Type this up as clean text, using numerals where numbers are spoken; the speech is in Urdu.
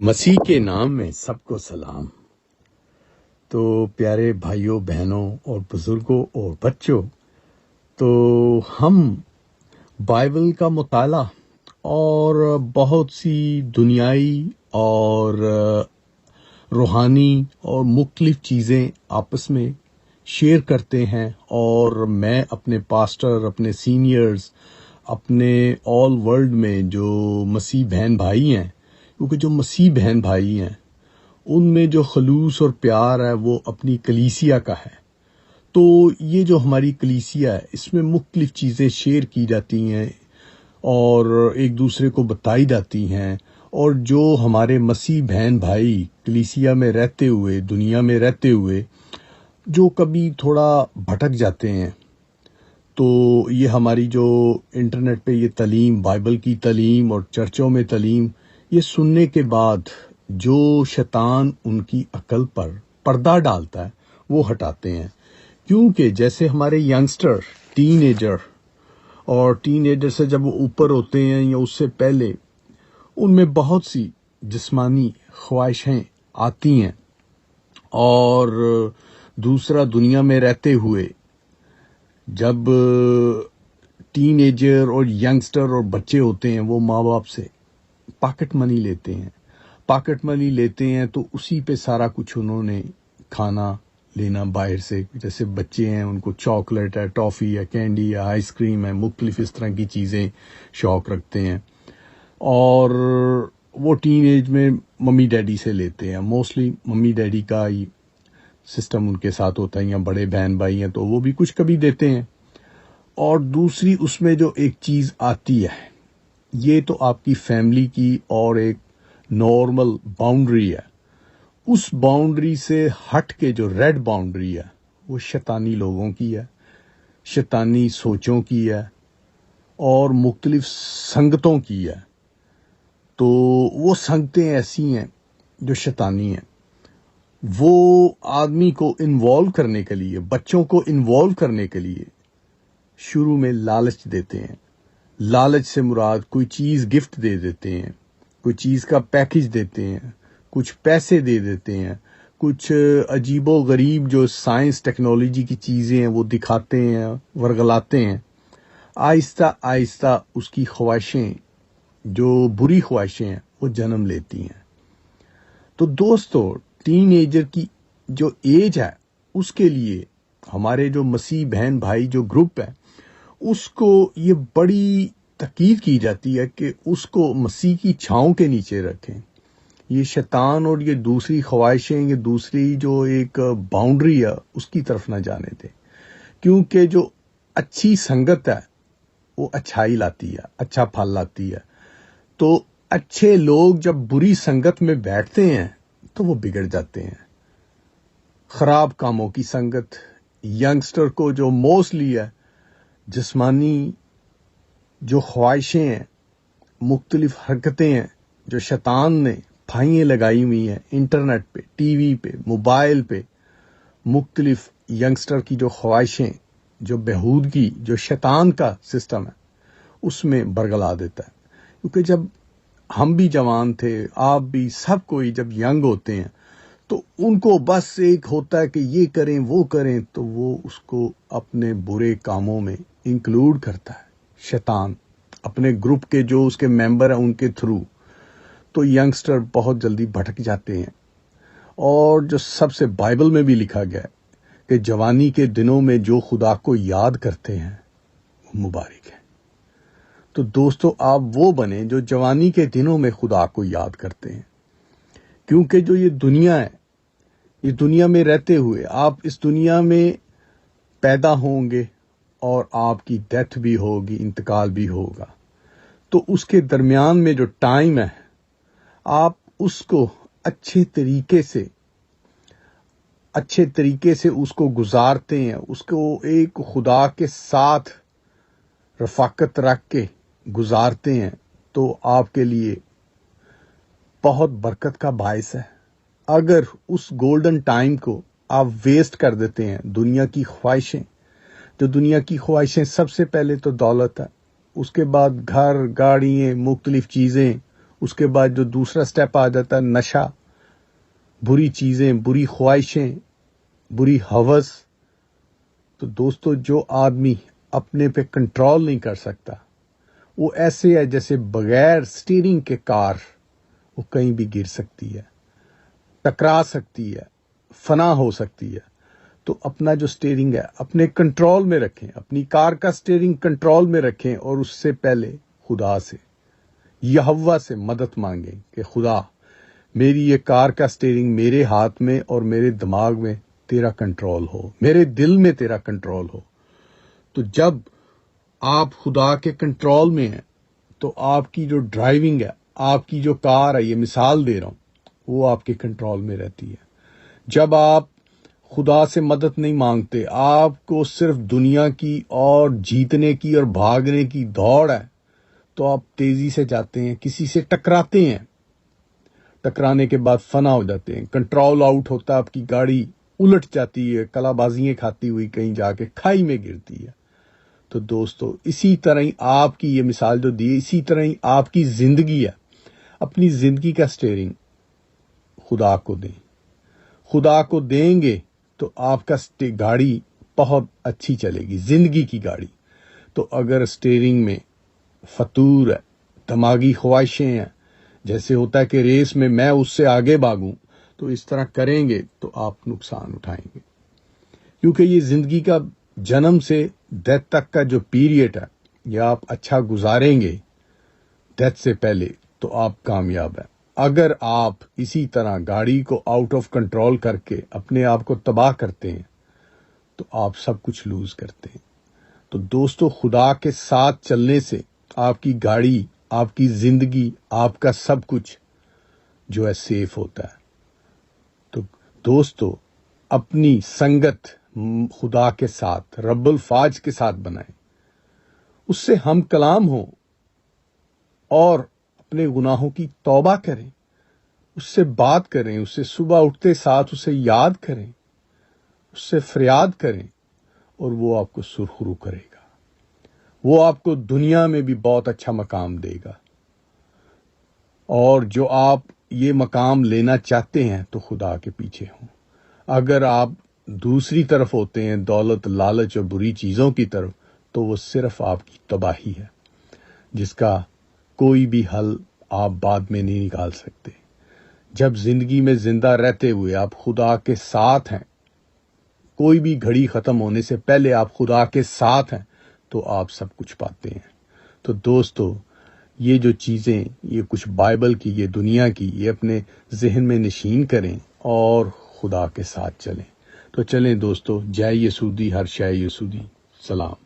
مسیح کے نام میں سب کو سلام۔ تو پیارے بھائیوں، بہنوں اور بزرگوں اور بچوں، تو ہم بائبل کا مطالعہ اور بہت سی دنیائی اور روحانی اور مختلف چیزیں آپس میں شیئر کرتے ہیں، اور میں اپنے پاسٹر، اپنے سینئرز، اپنے آل ورلڈ میں جو مسیح بہن بھائی ہیں، کیونکہ جو مسیح بہن بھائی ہیں ان میں جو خلوص اور پیار ہے وہ اپنی کلیسیا کا ہے۔ تو یہ جو ہماری کلیسیا ہے اس میں مختلف چیزیں شیئر کی جاتی ہیں اور ایک دوسرے کو بتائی جاتی ہیں، اور جو ہمارے مسیح بہن بھائی کلیسیا میں رہتے ہوئے، دنیا میں رہتے ہوئے جو کبھی تھوڑا بھٹک جاتے ہیں، تو یہ ہماری جو انٹرنیٹ پہ یہ تعلیم، بائبل کی تعلیم اور چرچوں میں تعلیم، یہ سننے کے بعد جو شیطان ان کی عقل پر پردہ ڈالتا ہے وہ ہٹاتے ہیں۔ کیونکہ جیسے ہمارے ینگسٹر، ٹین ایجر اور ٹین ایجر سے جب وہ اوپر ہوتے ہیں یا اس سے پہلے، ان میں بہت سی جسمانی خواہشیں آتی ہیں، اور دوسرا دنیا میں رہتے ہوئے جب ٹین ایجر اور ینگسٹر اور بچے ہوتے ہیں وہ ماں باپ سے پاکٹ منی لیتے ہیں تو اسی پہ سارا کچھ انہوں نے کھانا لینا باہر سے، جیسے بچے ہیں ان کو چاکلیٹ ہے، ٹافی ہے، کینڈی ہے، آئس کریم ہے، مختلف اس طرح کی چیزیں شوق رکھتے ہیں، اور وہ ٹین ایج میں ممی ڈیڈی سے لیتے ہیں۔ موسٹلی ممی ڈیڈی کا ہی سسٹم ان کے ساتھ ہوتا ہے، یا بڑے بہن بھائی ہیں تو وہ بھی کچھ کبھی دیتے ہیں۔ اور دوسری اس میں جو ایک چیز آتی ہے، یہ تو آپ کی فیملی کی اور ایک نارمل باؤنڈری ہے، اس باؤنڈری سے ہٹ کے جو ریڈ باؤنڈری ہے وہ شیطانی لوگوں کی ہے، شیطانی سوچوں کی ہے اور مختلف سنگتوں کی ہے۔ تو وہ سنگتیں ایسی ہیں جو شیطانی ہیں، وہ آدمی کو انوالو کرنے کے لیے، بچوں کو انوالو کرنے کے لیے شروع میں لالچ دیتے ہیں۔ لالچ سے مراد کوئی چیز گفٹ دے دیتے ہیں، کوئی چیز کا پیکج دیتے ہیں، کچھ پیسے دے دیتے ہیں، کچھ عجیب و غریب جو سائنس ٹیکنالوجی کی چیزیں ہیں وہ دکھاتے ہیں، ورگلاتے ہیں۔ آہستہ آہستہ اس کی خواہشیں، جو بری خواہشیں ہیں، وہ جنم لیتی ہیں۔ تو دوستو، ٹین ایجر کی جو ایج ہے اس کے لیے ہمارے جو مسیح بہن بھائی جو گروپ ہے، اس کو یہ بڑی تاکید کی جاتی ہے کہ اس کو مسیح کی چھاؤں کے نیچے رکھیں۔ یہ شیطان اور یہ دوسری خواہشیں، یہ دوسری جو ایک باؤنڈری ہے اس کی طرف نہ جانے دیں، کیونکہ جو اچھی سنگت ہے وہ اچھائی لاتی ہے، اچھا پھل لاتی ہے۔ تو اچھے لوگ جب بری سنگت میں بیٹھتے ہیں تو وہ بگڑ جاتے ہیں۔ خراب کاموں کی سنگت ینگسٹر کو جو موسٹلی ہے، جسمانی جو خواہشیں ہیں، مختلف حرکتیں ہیں جو شیطان نے پھائیاں لگائی ہوئی ہیں انٹرنیٹ پہ، ٹی وی پہ، موبائل پہ، مختلف ینگسٹر کی جو خواہشیں، جو بےہودگی، جو شیطان کا سسٹم ہے اس میں برگلا دیتا ہے۔ کیونکہ جب ہم بھی جوان تھے، آپ بھی، سب کوئی جب ینگ ہوتے ہیں تو ان کو بس ایک ہوتا ہے کہ یہ کریں وہ کریں، تو وہ اس کو اپنے برے کاموں میں انکلوڈ کرتا ہے شیطان، اپنے گروپ کے جو اس کے ممبر ہیں ان کے تھرو۔ تو ینگسٹر بہت جلدی بھٹک جاتے ہیں، اور جو سب سے بائبل میں بھی لکھا گیا ہے کہ جوانی کے دنوں میں جو خدا کو یاد کرتے ہیں وہ مبارک ہے۔ تو دوستو، آپ وہ بنیں جو جوانی کے دنوں میں خدا کو یاد کرتے ہیں، کیونکہ جو یہ دنیا ہے، یہ دنیا میں رہتے ہوئے آپ اس دنیا میں پیدا ہوں گے اور آپ کی ڈیتھ بھی ہوگی، انتقال بھی ہوگا۔ تو اس کے درمیان میں جو ٹائم ہے، آپ اس کو اچھے طریقے سے اس کو گزارتے ہیں، اس کو ایک خدا کے ساتھ رفاقت رکھ کے گزارتے ہیں، تو آپ کے لیے بہت برکت کا باعث ہے۔ اگر اس گولڈن ٹائم کو آپ ویسٹ کر دیتے ہیں دنیا کی خواہشیں، جو دنیا کی خواہشیں سب سے پہلے تو دولت ہے، اس کے بعد گھر، گاڑیاں، مختلف چیزیں، اس کے بعد جو دوسرا سٹیپ آ جاتا ہے نشہ، بری چیزیں، بری خواہشیں، بری ہوس. تو دوستو جو آدمی اپنے پہ کنٹرول نہیں کر سکتا وہ ایسے ہے جیسے بغیر سٹیئرنگ کے کار، وہ کہیں بھی گر سکتی ہے، ٹکرا سکتی ہے، فنا ہو سکتی ہے. تو اپنا جو سٹیئرنگ ہے اپنے کنٹرول میں رکھیں، اپنی کار کا سٹیئرنگ کنٹرول میں رکھیں، اور اس سے پہلے خدا سے، یہوہ سے مدد مانگیں کہ خدا میری یہ کار کا سٹیئرنگ میرے ہاتھ میں اور میرے دماغ میں تیرا کنٹرول ہو، میرے دل میں تیرا کنٹرول ہو. تو جب آپ خدا کے کنٹرول میں ہیں تو آپ کی جو ڈرائیونگ ہے، آپ کی جو کار ہے، یہ مثال دے رہا ہوں، وہ آپ کے کنٹرول میں رہتی ہے. جب آپ خدا سے مدد نہیں مانگتے، آپ کو صرف دنیا کی اور جیتنے کی اور بھاگنے کی دوڑ ہے، تو آپ تیزی سے جاتے ہیں، کسی سے ٹکراتے ہیں، ٹکرانے کے بعد فنا ہو جاتے ہیں، کنٹرول آؤٹ ہوتا ہے، آپ کی گاڑی الٹ جاتی ہے، کلا بازیاں کھاتی ہوئی کہیں جا کے کھائی میں گرتی ہے. تو دوستو اسی طرح ہی آپ کی یہ مثال جو دی، اسی طرح ہی آپ کی زندگی ہے. اپنی زندگی کا سٹیئرنگ خدا کو دیں. خدا کو دیں گے تو آپ کا گاڑی بہت اچھی چلے گی، زندگی کی گاڑی. تو اگر سٹیئرنگ میں فطور ہے، دماغی خواہشیں ہیں، جیسے ہوتا ہے کہ ریس میں میں اس سے آگے بھاگوں، تو اس طرح کریں گے تو آپ نقصان اٹھائیں گے. کیونکہ یہ زندگی کا جنم سے ڈیتھ تک کا جو پیریڈ ہے، یہ آپ اچھا گزاریں گے ڈیتھ سے پہلے تو آپ کامیاب ہیں. اگر آپ اسی طرح گاڑی کو آؤٹ آف کنٹرول کر کے اپنے آپ کو تباہ کرتے ہیں تو آپ سب کچھ لوز کرتے ہیں. تو دوستو خدا کے ساتھ چلنے سے آپ کی گاڑی، آپ کی زندگی، آپ کا سب کچھ جو ہے سیف ہوتا ہے. تو دوستو اپنی سنگت خدا کے ساتھ، رب الفاظ کے ساتھ بنائیں، اس سے ہم کلام ہوں اور اپنے گناہوں کی توبہ کریں، اس سے بات کریں، اس سے صبح اٹھتے ساتھ اسے یاد کریں، اس سے فریاد کریں، اور وہ آپ کو سرخرو کرے گا. وہ آپ کو دنیا میں بھی بہت اچھا مقام دے گا. اور جو آپ یہ مقام لینا چاہتے ہیں تو خدا کے پیچھے ہوں. اگر آپ دوسری طرف ہوتے ہیں، دولت، لالچ اور بری چیزوں کی طرف، تو وہ صرف آپ کی تباہی ہے، جس کا کوئی بھی حل آپ بعد میں نہیں نکال سکتے. جب زندگی میں زندہ رہتے ہوئے آپ خدا کے ساتھ ہیں، کوئی بھی گھڑی ختم ہونے سے پہلے آپ خدا کے ساتھ ہیں، تو آپ سب کچھ پاتے ہیں. تو دوستو یہ جو چیزیں، یہ کچھ بائبل کی، یہ دنیا کی، یہ اپنے ذہن میں نشین کریں اور خدا کے ساتھ چلیں. تو چلیں دوستو، جے یسودی ہر شے یسودی. سلام.